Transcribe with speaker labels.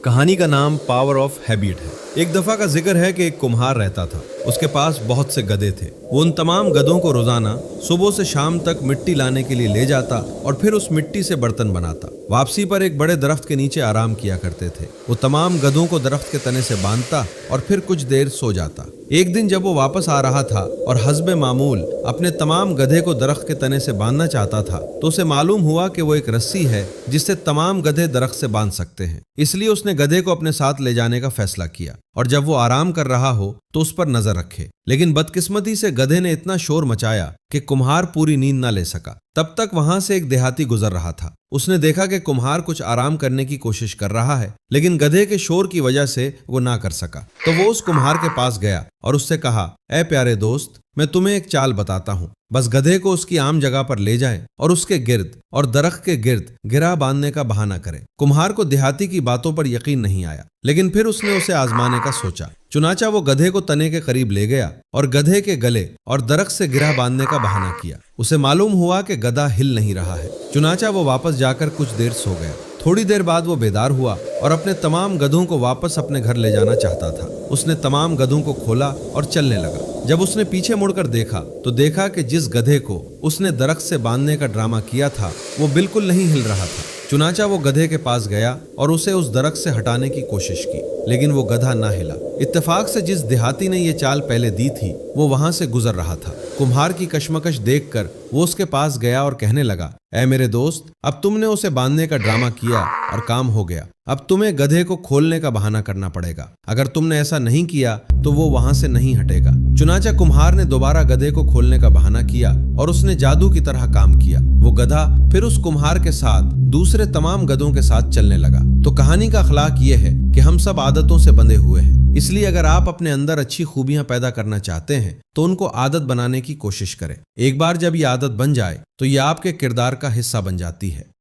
Speaker 1: کہانی کا نام پاور آف ہیبٹ ہے۔ ایک دفعہ کا ذکر ہے کہ ایک کمہار رہتا تھا، اس کے پاس بہت سے گدھے تھے۔ وہ ان تمام گدھوں کو روزانہ صبح سے شام تک مٹی لانے کے لیے لے جاتا اور پھر اس مٹی سے برتن بناتا۔ واپسی پر ایک بڑے درخت کے نیچے آرام کیا کرتے تھے۔ وہ تمام گدھوں کو درخت کے تنے سے باندھتا اور پھر کچھ دیر سو جاتا۔ ایک دن جب وہ واپس آ رہا تھا اور حسب معمول اپنے تمام گدھے کو درخت کے تنے سے باندھنا چاہتا تھا تو اسے معلوم ہوا کہ وہ ایک رسی ہے جس سے تمام گدھے درخت سے باندھ سکتے ہیں۔ اس لیے اس نے گدھے کو اپنے ساتھ لے جانے کا فیصلہ کیا اور جب وہ آرام کر رہا ہو تو اس پر نظر رکھے۔ لیکن بدقسمتی سے گدھے نے اتنا شور مچایا کہ کمہار پوری نیند نہ لے سکا۔ تب تک وہاں سے ایک دیہاتی گزر رہا تھا۔ اس نے دیکھا کہ کمہار کچھ آرام کرنے کی کوشش کر رہا ہے لیکن گدھے کے شور کی وجہ سے وہ نہ کر سکا۔ تو وہ اس کمہار کے پاس گیا اور اس سے کہا، اے پیارے دوست، میں تمہیں ایک چال بتاتا ہوں، بس گدھے کو اس کی عام جگہ پر لے جائیں اور اس کے گرد اور درخت کے گرد گرہ باندھنے کا بہانہ کریں۔ کمہار کو دیہاتی کی باتوں پر یقین نہیں آیا لیکن پھر اس نے اسے آزمانے کا سوچا۔ چنانچہ وہ گدھے کو تنے کے قریب لے گیا اور گدھے کے گلے اور درخت سے گرہ باندھنے کا بہانہ کیا۔ اسے معلوم ہوا کہ گدھا ہل نہیں رہا ہے، چنانچہ وہ واپس جا کر کچھ دیر سو گیا۔ تھوڑی دیر بعد وہ بیدار ہوا اور اپنے تمام گدھوں کو واپس اپنے گھر لے جانا چاہتا تھا۔ اس نے تمام گدھوں کو کھولا اور چلنے لگا۔ جب اس نے پیچھے مڑ کر دیکھا تو دیکھا کہ جس گدھے کو اس نے درخت سے باندھنے کا ڈرامہ کیا تھا وہ بالکل نہیں ہل رہا تھا۔ چنانچہ وہ گدھے کے پاس گیا اور اسے اس درخت سے ہٹانے کی کوشش کی لیکن وہ گدھا نہ ہلا۔ اتفاق سے جس دیہاتی نے یہ چال پہلے دی تھی وہ وہاں سے گزر رہا تھا۔ کمہار کی کشمکش دیکھ کر وہ اس کے پاس گیا اور کہنے لگا، اے میرے دوست، اب تم نے اسے باندھنے کا ڈرامہ کیا اور کام ہو گیا۔ اب تمہیں گدھے کو کھولنے کا بہانہ کرنا پڑے گا۔ اگر تم نے ایسا نہیں کیا تو وہ وہاں سے نہیں ہٹے گا۔ چنانچہ کمہار نے دوبارہ گدھے کو کھولنے کا بہانہ کیا اور اس نے جادو کی طرح کام کیا۔ وہ گدھا پھر اس کمہار کے ساتھ دوسرے تمام گدھوں کے ساتھ چلنے لگا۔ تو کہانی کا اخلاق یہ ہے کہ ہم سب عادتوں سے بندھے ہوئے ہیں، اس لیے اگر آپ اپنے اندر اچھی خوبیاں پیدا کرنا چاہتے ہیں تو ان کو عادت بنانے کی کوشش کریں۔ ایک بار جب یہ عادت بن جائے تو یہ آپ کے کردار کا حصہ بن جاتی ہے۔